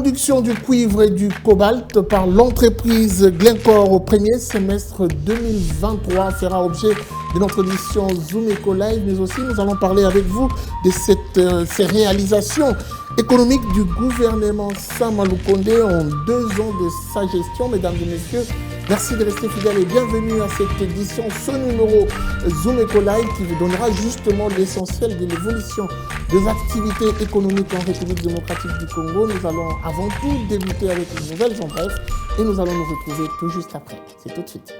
production du cuivre et du cobalt par l'entreprise Glencore au premier semestre 2023 fera objet de notre édition Zoom Eco Live, mais aussi nous allons parler avec vous de ces réalisations économiques du gouvernement Samalou Condé en 2 ans de sa gestion. Mesdames et messieurs, merci de rester fidèles et bienvenue à cette édition, ce numéro Zoom Eco Live qui vous donnera justement l'essentiel de l'évolution des activités économiques en République démocratique du Congo. Nous allons avant tout débuter avec une nouvelle en bref et nous allons nous retrouver tout juste après. C'est tout de suite.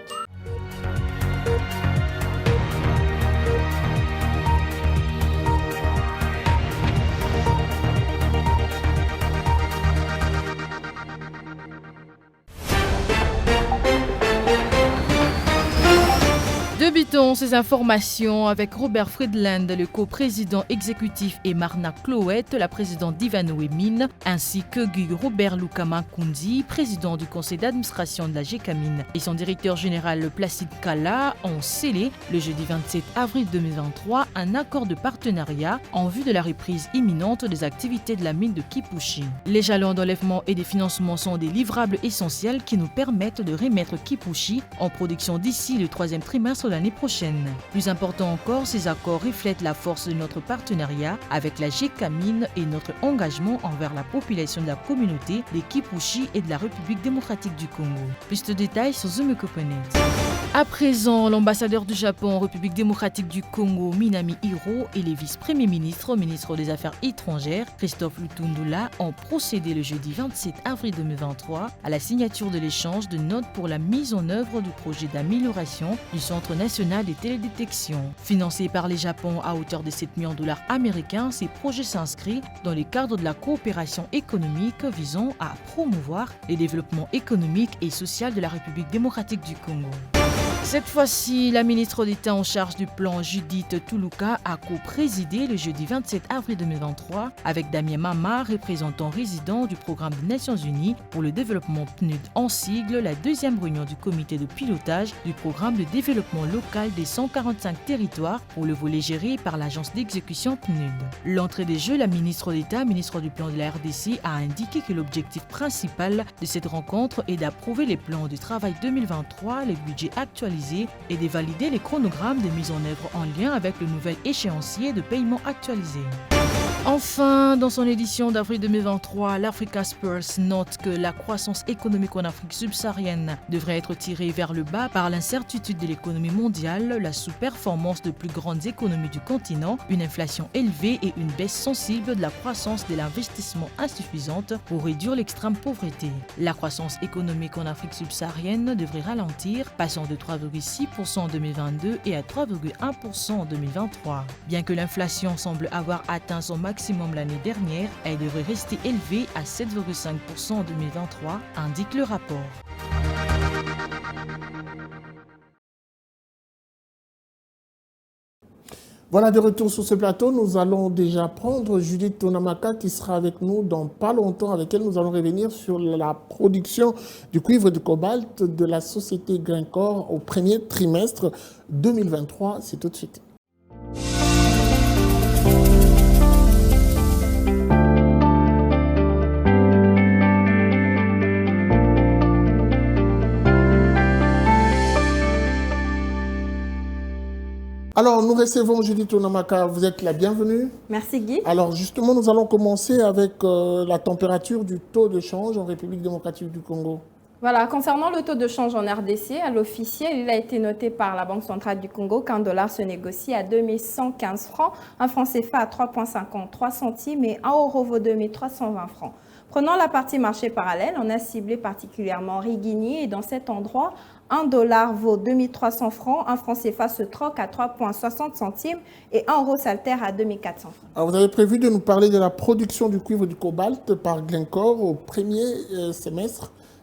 Débutons ces informations avec Robert Friedland, le co-président exécutif, et Marna Cloët, la présidente d'Ivanoé Mines, ainsi que Guy Robert Lukama Kundi, président du conseil d'administration de la GECAMINE, et son directeur général Placide Kala ont scellé le jeudi 27 avril 2023 un accord de partenariat en vue de la reprise imminente des activités de la mine de Kipushi. Les jalons d'enlèvement et des financements sont des livrables essentiels qui nous permettent de remettre Kipushi en production d'ici le 3e trimestre de l'année prochaine. Plus important encore, ces accords reflètent la force de notre partenariat avec la GECAMINE et notre engagement envers la population de la communauté des Kipushi et de la République démocratique du Congo. Plus de détails sur Zoom Eco Connect. À présent, l'ambassadeur du Japon en République démocratique du Congo, Minami Hiro, et les vice-premiers ministres, ministre des Affaires étrangères, Christophe Lutundula, ont procédé le jeudi 27 avril 2023 à la signature de l'échange de notes pour la mise en œuvre du projet d'amélioration du Centre national des télédétections. Financé par les Japon à hauteur de 7 millions de dollars américains, ces projets s'inscrivent dans le cadre de la coopération économique visant à promouvoir les développements économiques et social de la République démocratique du Congo. Cette fois-ci, la ministre d'État en charge du plan, Judith Toulouka, a co-présidé le jeudi 27 avril 2023 avec Damien Mama, représentant résident du programme des Nations Unies pour le développement PNUD en sigle, la 2e réunion du comité de pilotage du programme de développement local des 145 territoires pour le volet géré par l'agence d'exécution PNUD. L'entrée des jeux, la ministre d'État, ministre du plan de la RDC, a indiqué que l'objectif principal de cette rencontre est d'approuver les plans de travail 2023, les budgets actualisés et de valider les chronogrammes de mise en œuvre en lien avec le nouvel échéancier de paiement actualisé. Enfin, dans son édition d'avril 2023, l'Africa Spurs note que la croissance économique en Afrique subsaharienne devrait être tirée vers le bas par l'incertitude de l'économie mondiale, la sous-performance de plus grandes économies du continent, une inflation élevée et une baisse sensible de la croissance de l'investissement insuffisante pour réduire l'extrême pauvreté. La croissance économique en Afrique subsaharienne devrait ralentir, passant de 3,6% en 2022 et à 3,1% en 2023. Bien que l'inflation semble avoir atteint son maximum l'année dernière, elle devrait rester élevée à 7,5% en 2023, indique le rapport. Voilà, de retour sur ce plateau, nous allons déjà prendre Judith Tonamaka qui sera avec nous dans pas longtemps, avec elle nous allons revenir sur la production du cuivre et du cobalt de la société Glencore au premier trimestre 2023. C'est tout de suite. Alors, nous recevons Judith Tonamaka. Vous êtes la bienvenue. Merci Guy. Alors, justement, nous allons commencer avec la température du taux de change en République démocratique du Congo. Voilà, concernant le taux de change en RDC, à l'officiel, il a été noté par la Banque centrale du Congo qu'un dollar se négocie à 2115 francs, un franc CFA à 3,53 centimes et un euro vaut 2320 francs. Prenons la partie marché parallèle, on a ciblé particulièrement Rigini et dans cet endroit, 1 dollar vaut 2300 francs, un franc CFA se troque à 3,60 centimes et 1 euro s'altère à 2400 francs. Alors, vous avez prévu de nous parler de la production du cuivre et du cobalt par Glencore au premier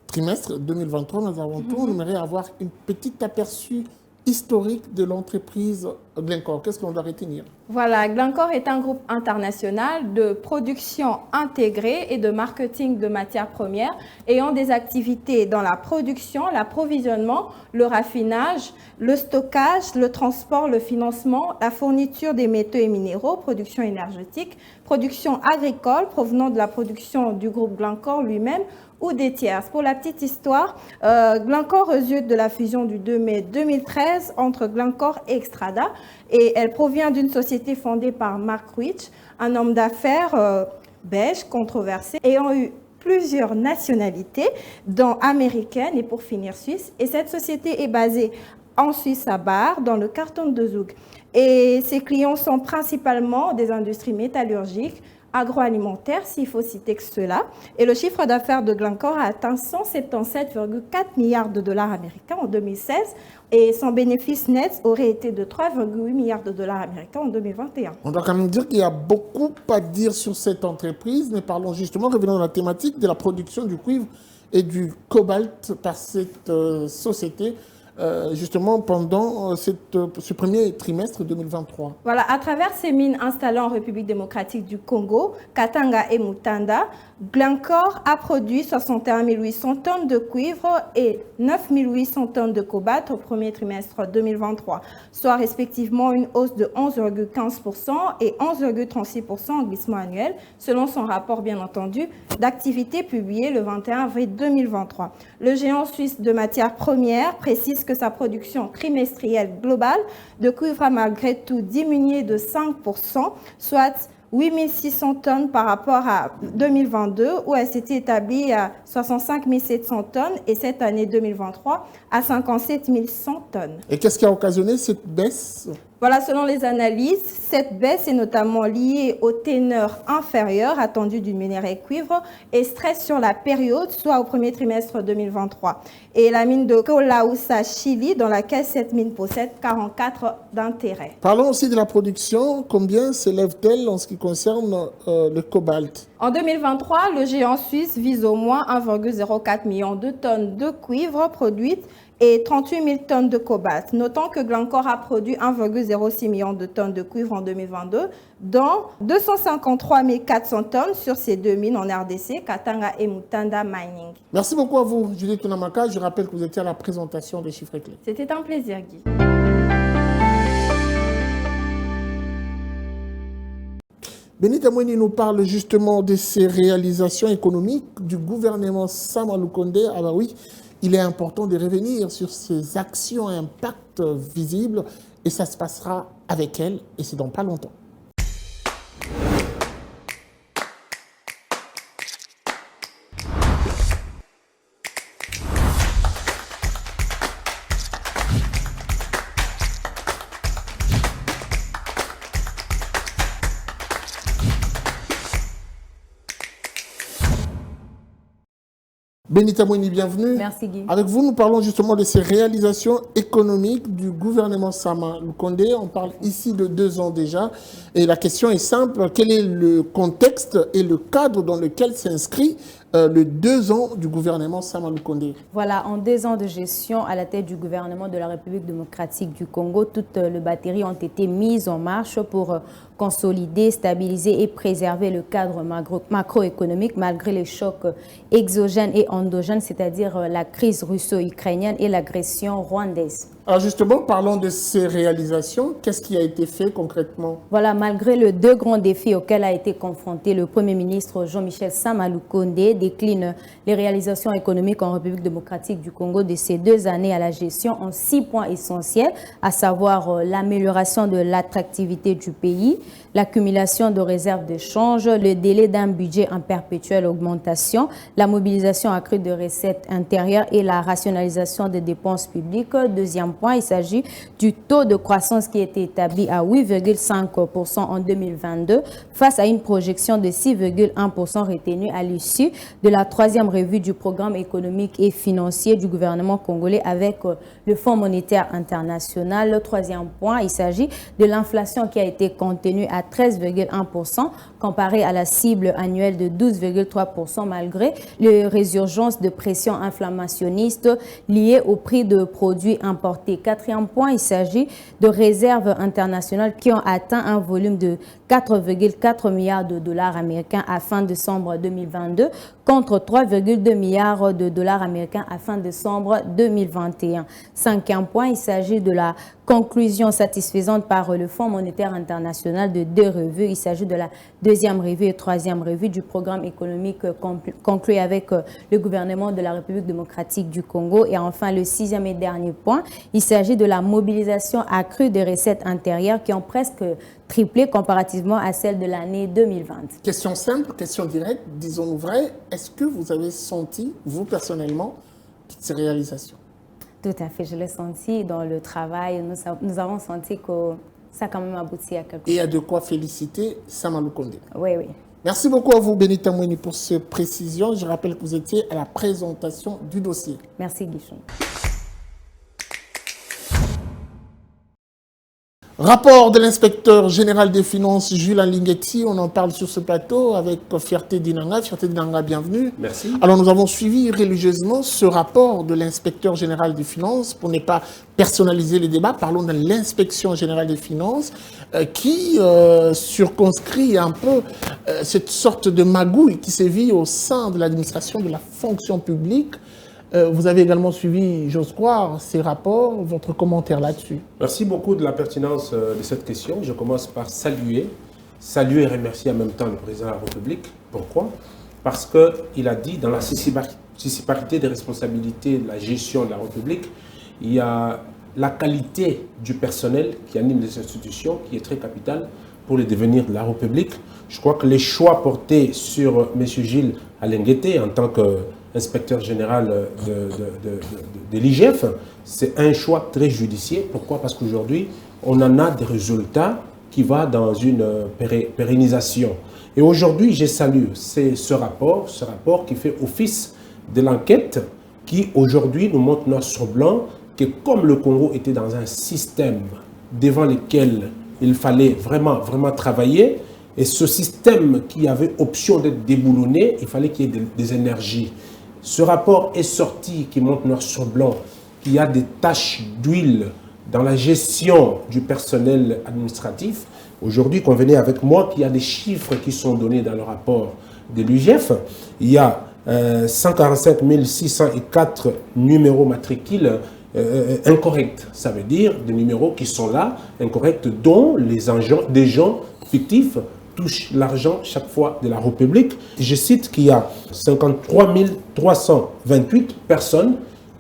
trimestre 2023. Nous avons tout. On aimerait avoir un petit aperçu historique de l'entreprise Glencore. Qu'est-ce qu'on doit retenir? Voilà, Glencore est un groupe international de production intégrée et de marketing de matières premières ayant des activités dans la production, l'approvisionnement, le raffinage, le stockage, le transport, le financement, la fourniture des métaux et minéraux, production énergétique, production agricole provenant de la production du groupe Glencore lui-même ou des tierces. Pour la petite histoire, Glencore résulte de la fusion du 2 mai 2013 entre Glencore et Xstrata et elle provient d'une société fondée par Mark Rich, un homme d'affaires belge controversé ayant eu plusieurs nationalités, dont américaine et pour finir suisse. Et cette société est basée en Suisse à Bar, dans le canton de Zug. Et ses clients sont principalement des industries métallurgiques, agroalimentaire, s'il faut citer que cela. Et le chiffre d'affaires de Glencore a atteint 177,4 milliards de dollars américains en 2016 et son bénéfice net aurait été de 3,8 milliards de dollars américains en 2021. On doit quand même dire qu'il y a beaucoup à dire sur cette entreprise, mais parlons justement, revenons dans la thématique de la production du cuivre et du cobalt par cette société. Justement pendant ce premier trimestre 2023. Voilà, à travers ces mines installées en République démocratique du Congo, Katanga et Mutanda, Glencore a produit 61 800 tonnes de cuivre et 9 800 tonnes de cobalt au premier trimestre 2023, soit respectivement une hausse de 11,15% et 11,36% en glissement annuel, selon son rapport bien entendu d'activité publié le 21 avril 2023. Le géant suisse de matières premières précise que sa production trimestrielle globale de cuivre a malgré tout diminué de 5%, soit 8 600 tonnes par rapport à 2022, où elle s'était établie à 65 700 tonnes et cette année 2023 à 57 100 tonnes. Et qu'est-ce qui a occasionné cette baisse? Voilà, selon les analyses, cette baisse est notamment liée au ténor inférieur attendu du minerai cuivre et stress sur la période, soit au premier trimestre 2023. Et la mine de Colausa, Chili, dans laquelle cette mine possède 44 d'intérêt. Parlons aussi de la production. Combien s'élève-t-elle en ce qui concerne le cobalt? En 2023, le géant suisse vise au moins 1,04 million de tonnes de cuivre produites et 38 000 tonnes de cobalt. Notons que Glencore a produit 1,06 million de tonnes de cuivre en 2022, dont 253 400 tonnes sur ces deux mines en RDC, Katanga et Mutanda Mining. Merci beaucoup à vous, Judith Tunamaka. Je rappelle que vous étiez à la présentation des chiffres clés. C'était un plaisir, Guy. Benita Mweni nous parle justement de ces réalisations économiques du gouvernement Sama Lukonde. Ah bah oui, il est important de revenir sur ces actions à impact visible et ça se passera avec elle et c'est dans pas longtemps. Benita Mweni, bienvenue. Merci Guy. Avec vous, nous parlons justement de ces réalisations économiques du gouvernement Sama Lukonde. On parle ici de 2 ans déjà. Et la question est simple. Quel est le contexte et le cadre dans lequel s'inscrit les 2 ans du gouvernement Sama Lukonde? Voilà, en 2 ans de gestion à la tête du gouvernement de la République démocratique du Congo, toutes les batteries ont été mises en marche pour consolider, stabiliser et préserver le cadre macroéconomique malgré les chocs exogènes et endogènes, c'est-à-dire la crise russo-ukrainienne et l'agression rwandaise. Alors justement, parlons de ces réalisations. Qu'est-ce qui a été fait concrètement? Voilà, malgré les 2 grands défis auxquels a été confronté le Premier ministre Jean-Michel Sama Lukonde, décline les réalisations économiques en République démocratique du Congo de ces 2 années à la gestion en 6 points essentiels, à savoir l'amélioration de l'attractivité du pays, l'accumulation de réserves de change, le délai d'un budget en perpétuelle augmentation, la mobilisation accrue de recettes intérieures et la rationalisation des dépenses publiques. Deuxième point, il s'agit du taux de croissance qui était établi à 8,5% en 2022 face à une projection de 6,1% retenue à l'issue de la 3e revue du programme économique et financier du gouvernement congolais avec le Fonds monétaire international. Le 3e point, il s'agit de l'inflation qui a été contenue à 13,1% comparé à la cible annuelle de 12,3% malgré les résurgences de pression inflationniste liées au prix de produits importés. 4e point, il s'agit de réserves internationales qui ont atteint un volume de 4,4 milliards de dollars américains à fin décembre 2022 contre 3,2 milliards de dollars américains à fin décembre 2021. 5e point, il s'agit de la conclusion satisfaisante par le Fonds monétaire international de 2 revues. Il s'agit de la 2e revue et 3e revue du programme économique conclu avec le gouvernement de la République démocratique du Congo. Et enfin, le 6e et dernier point, il s'agit de la mobilisation accrue des recettes intérieures qui ont presque triplé comparativement à celle de l'année 2020. Question simple, question directe, disons-nous vrai, est-ce que vous avez senti, vous personnellement, toutes ces réalisations? Tout à fait, je l'ai senti dans le travail. Nous avons senti que ça a quand même abouti à quelque chose. Et il y a de quoi féliciter Sam Alukonde. Oui, oui. Merci beaucoup à vous, Benita Mouini, pour ces précisions. Je rappelle que vous étiez à la présentation du dossier. Merci, Guichon. Rapport de l'inspecteur général des finances, Jules Alinguetti. On en parle sur ce plateau avec Fierté Dinanga. Fierté Dinanga, bienvenue. Merci. Alors, nous avons suivi religieusement ce rapport de l'inspecteur général des finances. Pour ne pas personnaliser les débats, parlons de l'inspection générale des finances qui circonscrit un peu cette sorte de magouille qui sévit au sein de l'administration de la fonction publique. Vous avez également suivi, j'ose croire, ces rapports. Votre commentaire là-dessus? Merci beaucoup de la pertinence de cette question. Je commence par saluer et remercier en même temps le président de la République. Pourquoi? Parce qu'il a dit, dans la disparité des responsabilités de la gestion de la République, il y a la qualité du personnel qui anime les institutions, qui est très capitale pour le devenir de la République. Je crois que les choix portés sur M. Gilles Alinguetti en tant qu'inspecteur général de l'IGF, c'est un choix très judicieux. Pourquoi? Parce qu'aujourd'hui, on en a des résultats qui vont dans une pérennisation. Et aujourd'hui, je salue ce rapport qui fait office de l'enquête qui aujourd'hui nous montre noir sur blanc que comme le Congo était dans un système devant lequel il fallait vraiment travailler, et ce système qui avait option d'être déboulonné, il fallait qu'il y ait des énergies. Ce rapport est sorti qui montre noir sur blanc qu'il y a des taches d'huile dans la gestion du personnel administratif. Aujourd'hui, convenez avec moi qu'il y a des chiffres qui sont donnés dans le rapport de l'UGF. Il y a 145 604 numéros matricules incorrects. Ça veut dire des numéros qui sont là, incorrects, dont des gens fictifs touchent l'argent chaque fois de la République. Je cite qu'il y a 53 328 personnes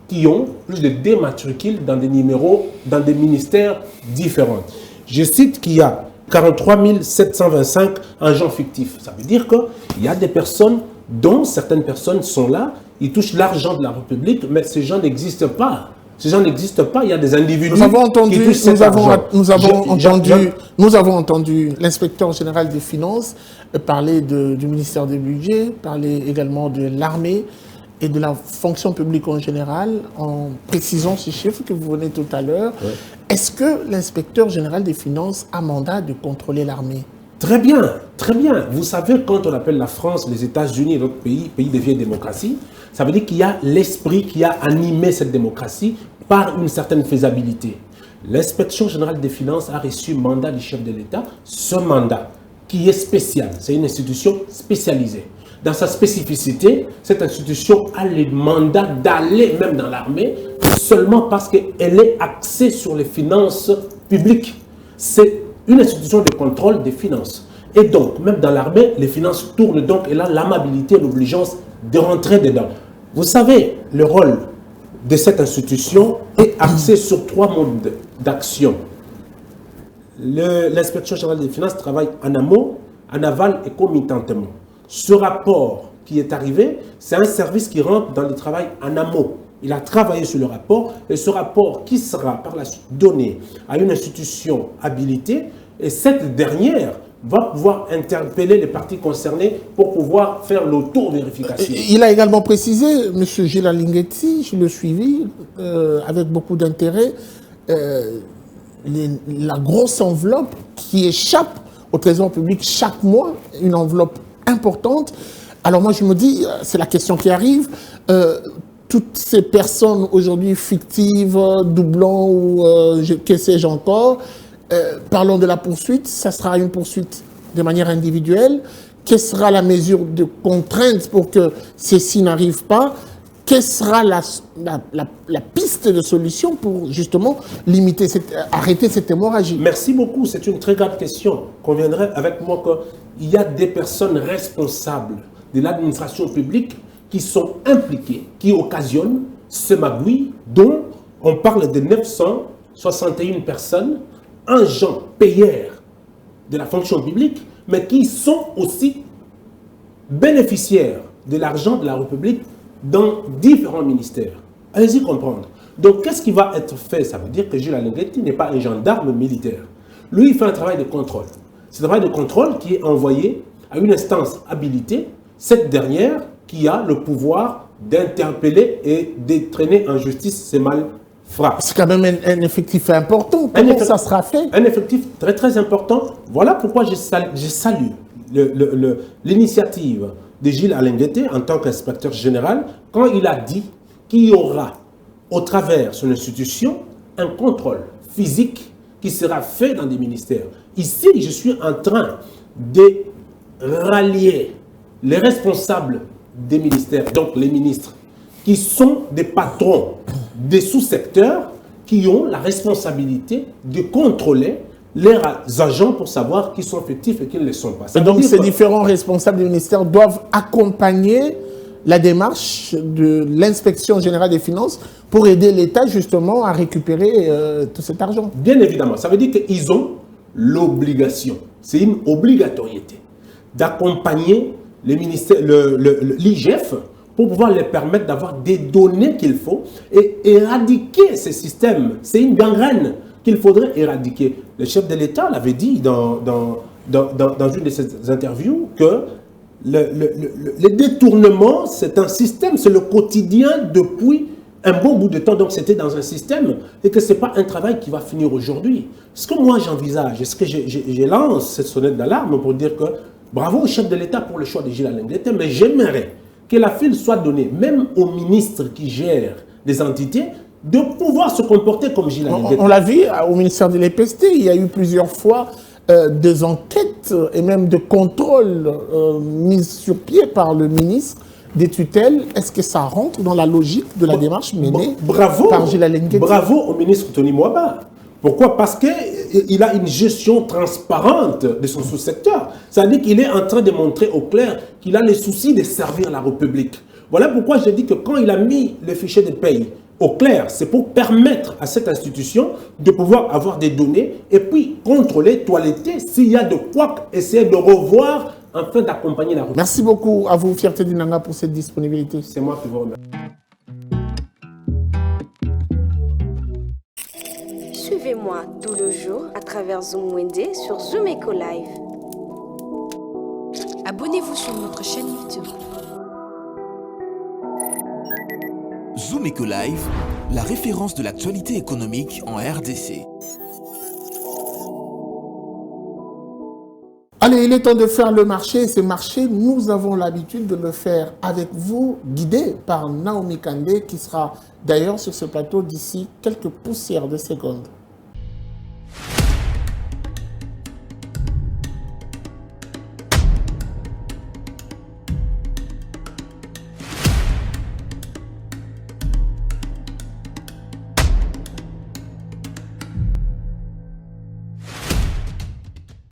qui ont plus de dématricules dans des numéros, dans des ministères différents. Je cite qu'il y a 43 725 agents fictifs. Ça veut dire qu'il y a des personnes dont certaines personnes sont là, ils touchent l'argent de la République, mais ces gens n'existent pas. Ces gens n'existent pas, il y a des individus qui touchent cet argent. Nous avons entendu l'inspecteur général des finances parler du ministère du Budget, parler également de l'armée et de la fonction publique en général, en précisant ces chiffres que vous venez tout à l'heure. Ouais. Est-ce que l'inspecteur général des finances a mandat de contrôler l'armée? Très bien, très bien. Vous savez, quand on appelle la France, les États-Unis et d'autres pays de vieille démocratie, ça veut dire qu'il y a l'esprit qui a animé cette démocratie par une certaine faisabilité. L'inspection générale des finances a reçu mandat du chef de l'État. Ce mandat, qui est spécial, c'est une institution spécialisée. Dans sa spécificité, cette institution a le mandat d'aller même dans l'armée seulement parce qu'elle est axée sur les finances publiques. C'est une institution de contrôle des finances. Et donc, même dans l'armée, les finances tournent, donc elle a l'amabilité et l'obligeance de rentrer dedans. Vous savez, le rôle de cette institution est axé sur 3 modes d'action. L'inspection générale des finances travaille en amont, en aval et concomitamment. Ce rapport qui est arrivé, c'est un service qui rentre dans le travail en amont. Il a travaillé sur le rapport et ce rapport qui sera par la suite donné à une institution habilitée et cette dernière va pouvoir interpeller les parties concernées pour pouvoir faire l'auto-vérification. Il a également précisé, M. Gilles Alinguetti, je le suivi avec beaucoup d'intérêt, la grosse enveloppe qui échappe au Trésor public chaque mois, une enveloppe importante. Alors moi je me dis, c'est la question qui arrive, toutes ces personnes aujourd'hui fictives, doublons ou que sais-je encore, parlons de la poursuite, ça sera une poursuite de manière individuelle. Quelle sera la mesure de contrainte pour que ceci n'arrive pas? Quelle sera la piste de solution pour justement limiter, arrêter cette hémorragie? Merci beaucoup, c'est une très grave question. Conviendrait avec moi qu'il y a des personnes responsables de l'administration publique qui sont impliquées, qui occasionnent ce magouille dont on parle de 961 personnes, agents payeurs de la fonction publique, mais qui sont aussi bénéficiaires de l'argent de la République dans différents ministères. Allez-y comprendre. Donc, qu'est-ce qui va être fait? Ça veut dire que Gilles Alinguetti n'est pas un gendarme militaire. Lui, il fait un travail de contrôle. C'est un travail de contrôle qui est envoyé à une instance habilitée, cette dernière qui a le pouvoir d'interpeller et d'étraîner en justice ces malfrats. C'est quand même un effectif important. Comment ça sera fait? Un effectif très très important. Voilà pourquoi je salue l'initiative de Gilles Alinguetti en tant qu'inspecteur général quand il a dit qu'il y aura au travers de son institution un contrôle physique qui sera fait dans des ministères. Ici, je suis en train de rallier les responsables des ministères, donc les ministres, qui sont des patrons des sous-secteurs qui ont la responsabilité de contrôler leurs agents pour savoir qui sont effectifs et qui ne le sont pas. Et donc ces différents responsables des ministères doivent accompagner la démarche de l'inspection générale des finances pour aider l'État justement à récupérer tout cet argent. Bien évidemment, ça veut dire qu'ils ont l'obligation, c'est une obligatoriété, d'accompagner les ministères, l'IGF pour pouvoir les permettre d'avoir des données qu'il faut et éradiquer ces systèmes. C'est une gangrène qu'il faudrait éradiquer. Le chef de l'État l'avait dit dans une de ses interviews que le détournement, c'est un système, c'est le quotidien depuis un bon bout de temps. Donc c'était dans un système et que ce n'est pas un travail qui va finir aujourd'hui. Ce que moi j'envisage, est-ce que je lance cette sonnette d'alarme pour dire que bravo au chef de l'État pour le choix de Gilles Alinguetti, mais j'aimerais que la file soit donnée, même aux ministres qui gèrent des entités, de pouvoir se comporter comme Gilles Alinguetti. On l'a vu au ministère de l'EPST, il y a eu plusieurs fois des enquêtes et même de contrôles mises sur pied par le ministre des tutelles. Est-ce que ça rentre dans la logique de la démarche menée par Gilles Alinguetti? Bravo au ministre Tony Mwaba. Pourquoi? Parce qu'il a une gestion transparente de son sous-secteur. C'est-à-dire qu'il est en train de montrer au clair qu'il a le souci de servir la République. Voilà pourquoi je dis que quand il a mis le fichier de paye au clair, c'est pour permettre à cette institution de pouvoir avoir des données et puis contrôler, toiletter, s'il y a de quoi essayer de revoir afin d'accompagner la République. Merci beaucoup à vous, Fierté Dinanga, pour cette disponibilité. C'est moi qui vous remercie. Suivez-moi tout le jour à travers Zoom Wende sur Zoom Eco Live. Abonnez-vous sur notre chaîne YouTube. Zoom Eco Live, la référence de l'actualité économique en RDC. Allez, il est temps de faire le marché. Ces marchés, nous avons l'habitude de le faire avec vous, guidé par Naomi Kandé, qui sera d'ailleurs sur ce plateau d'ici quelques poussières de secondes.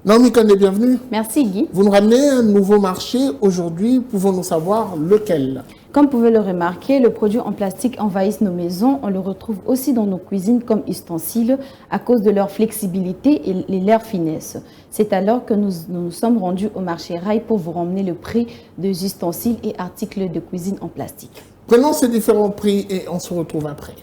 Naomi Kandé, bienvenue. Merci Guy. Vous nous ramenez un nouveau marché aujourd'hui. Pouvons-nous savoir lequel? Comme vous pouvez le remarquer, le produit en plastique envahissent nos maisons. On le retrouve aussi dans nos cuisines comme ustensiles à cause de leur flexibilité et leur finesse. C'est alors que nous sommes rendus au marché Rail pour vous ramener le prix des ustensiles et articles de cuisine en plastique. Prenons ces différents prix et on se retrouve après.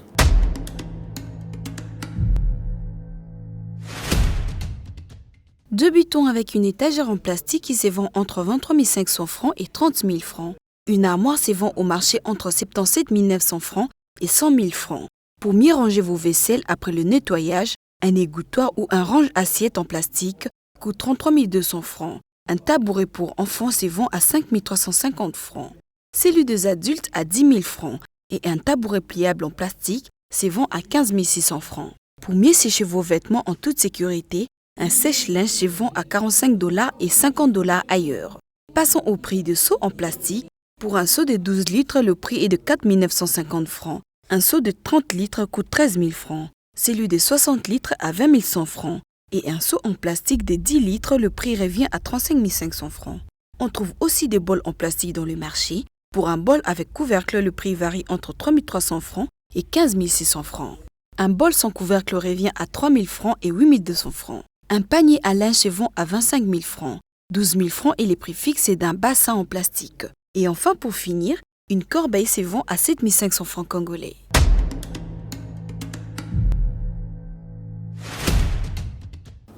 Débutons avec une étagère en plastique qui se vend entre 23 500 francs et 30 000 francs. Une armoire se vend au marché entre 77 900 francs et 100 000 francs. Pour mieux ranger vos vaisselles après le nettoyage, un égouttoir ou un range-assiette en plastique coûte 33 200 francs. Un tabouret pour enfants se vend à 5 350 francs. Celui des adultes à 10 000 francs et un tabouret pliable en plastique se vend à 15 600 francs. Pour mieux sécher vos vêtements en toute sécurité, un sèche-linge se vend à 45 $ et 50 $ ailleurs. Passons au prix de seau en plastique. Pour un seau de 12 litres, le prix est de 4 950 francs. Un seau de 30 litres coûte 13 000 francs. Celui de 60 litres à 20 100 francs. Et un seau en plastique de 10 litres, le prix revient à 35 500 francs. On trouve aussi des bols en plastique dans le marché. Pour un bol avec couvercle, le prix varie entre 3 300 francs et 15 600 francs. Un bol sans couvercle revient à 3 000 francs et 8 200 francs. Un panier à linge se vend à 25 000 francs. 12 000 francs est le prix fixe d'un bassin en plastique. Et enfin, pour finir, une corbeille se vend à 7 500 francs congolais.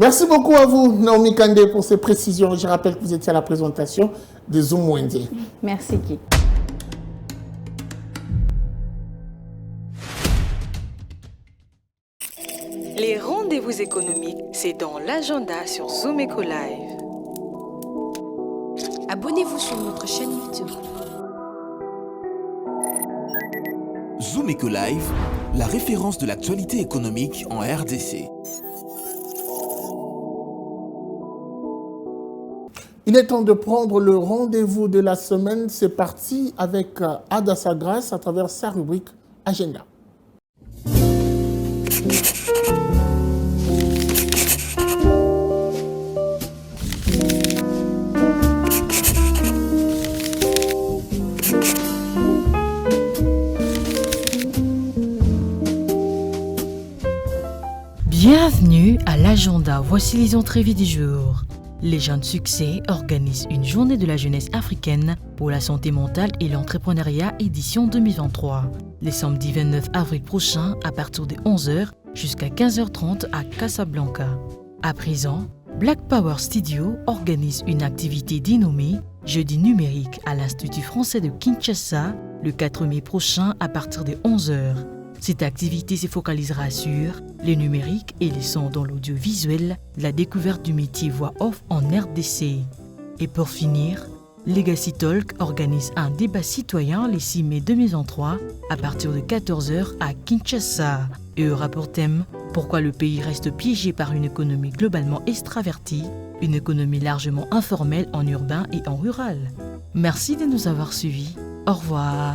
Merci beaucoup à vous, Naomi Kandé, pour ces précisions. Je rappelle que vous étiez à la présentation de Zoom Wendy. Merci, Guy. Les rendez-vous économiques, c'est dans l'agenda sur Zoom Eco Live. Abonnez-vous sur notre chaîne YouTube. Zoom Eco Live, la référence de l'actualité économique en RDC. Il est temps de prendre le rendez-vous de la semaine. C'est parti avec Ada Sagras à travers sa rubrique Agenda. Bienvenue à l'agenda. Voici les entrevues du jour. Les Jeunes Succès organisent une journée de la jeunesse africaine pour la santé mentale et l'entrepreneuriat édition 2023. Les samedis 29 avril prochain à partir de 11h jusqu'à 15h30 à Casablanca. À présent, Black Power Studio organise une activité dénommée Jeudi numérique à l'Institut français de Kinshasa le 4 mai prochain à partir de 11h. Cette activité se focalisera sur le numérique et les sons dans l'audiovisuel, la découverte du métier voix off en RDC. Et pour finir, Legacy Talk organise un débat citoyen le 6 mai 2023 à partir de 14h à Kinshasa et aura pour thème « Pourquoi le pays reste piégé par une économie globalement extravertie, une économie largement informelle en urbain et en rural ». Merci de nous avoir suivis. Au revoir.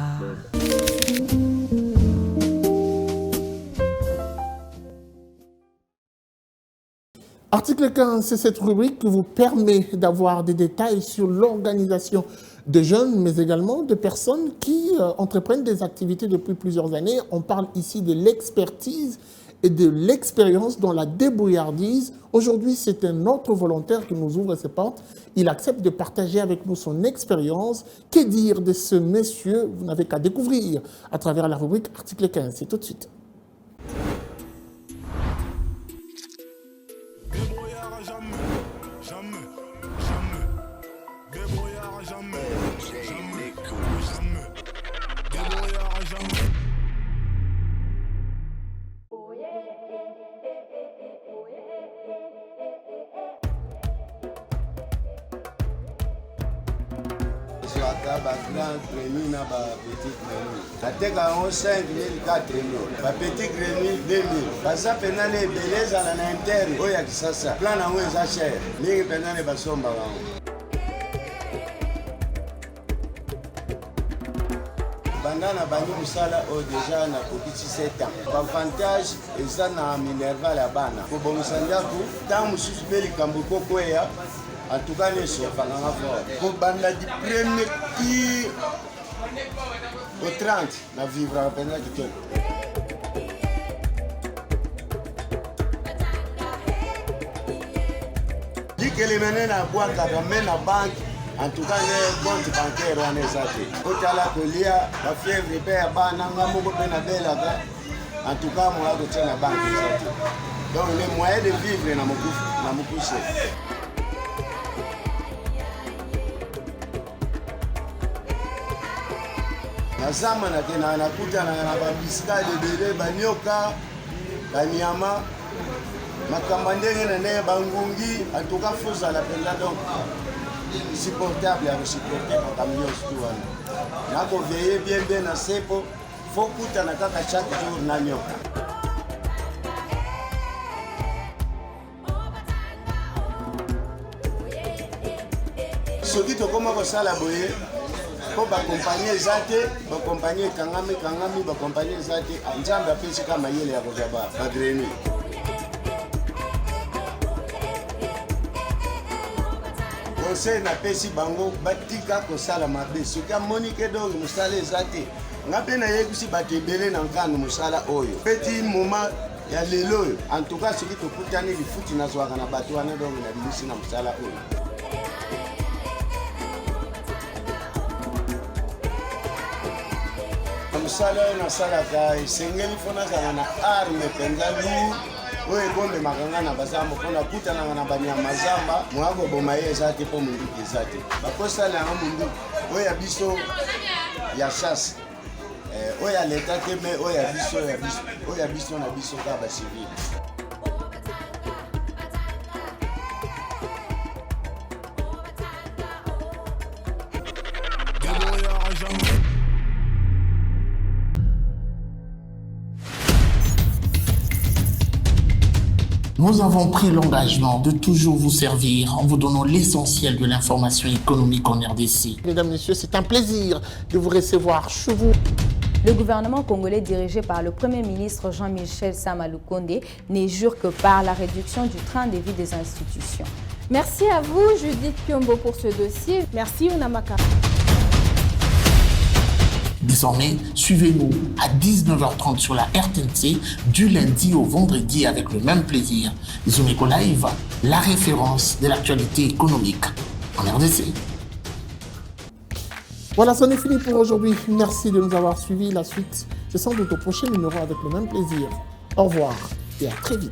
Article 15, c'est cette rubrique qui vous permet d'avoir des détails sur l'organisation de jeunes, mais également de personnes qui entreprennent des activités depuis plusieurs années. On parle ici de l'expertise et de l'expérience dans la débrouillardise. Aujourd'hui, c'est un autre volontaire qui nous ouvre ses portes. Il accepte de partager avec nous son expérience. Que dire de ce monsieur? Vous n'avez qu'à découvrir à travers la rubrique Article 15. C'est tout de suite. Grenouille na ba petit grenouille. Ateka on 5 000 4 000. Ba petit grenouille 2 000. Baza pena le beleza na interne. Oya kisasa. Plan na ngwe za cher. Mingi pena le basomba wangu. Bandana banyu musala o déjà na kopiti 7 ans. Ba avantage eza na minerval ya bana. Ko bomisa ndaku tamu susu beli kambu koko ya. En tout cas, les chefs, pour banda du premier qui au 30, na vivre à peine du temps. Dit que les menés à boire quand même à banque, en tout cas les comptes bancaires on est saté. Au tala que lia, la fièvre paie à bananga moko pena bela. En tout cas, moi, je tiens la banque. Donc, les moyens de vivre dans mon couche. Nazama nakuta na babisika lebele banyoka banyama makamba ndenge na ndenge bangungi en tout cas faut à la peine donc supportable à supporter makambo nyonso tu wana nako veiller bien na sepo faut kuta na kaka chaque jour na nyoka soki tokoma kosala boye po bakompanie eza te bakompanie ekangami bakompanie eza te nzambe apesi ka mayele ya kozwa bagreni conseil napesi bango batika kosala mabe soki amoni ke donc mosala eza te nga mpe nayebisi bato ebele na nkando mosala oyo peti moma ya lelo oyo en tout cas soki tokutani lifuti nazwaka na bato wana donc nabilisi na mosala oyo mosala oyo nasalaka esengeli mpo nazala na arme mpenza lour oyo ekombemaka nga na bazamba mpo nakutanaka na banyama zamba moya koboma ye eza te mpo monduki eza te bakosala yango monduki oyo ya biso ya chasse oyo ya leta te me oyo ya biso na biso kaka bacivile. Nous avons pris l'engagement de toujours vous servir en vous donnant l'essentiel de l'information économique en RDC. Mesdames, Messieurs, c'est un plaisir de vous recevoir chez vous. Le gouvernement congolais dirigé par le Premier ministre Jean-Michel Sama Lukonde ne jure que par la réduction du train de vie des institutions. Merci à vous, Judith Kiombo, pour ce dossier. Merci, Unamaka. Désormais, suivez-nous à 19h30 sur la RTNC du lundi au vendredi avec le même plaisir. Zoom Live, la référence de l'actualité économique en RDC. Voilà, c'en est fini pour aujourd'hui. Merci de nous avoir suivis. La suite, c'est sans doute au prochain numéro avec le même plaisir. Au revoir et à très vite.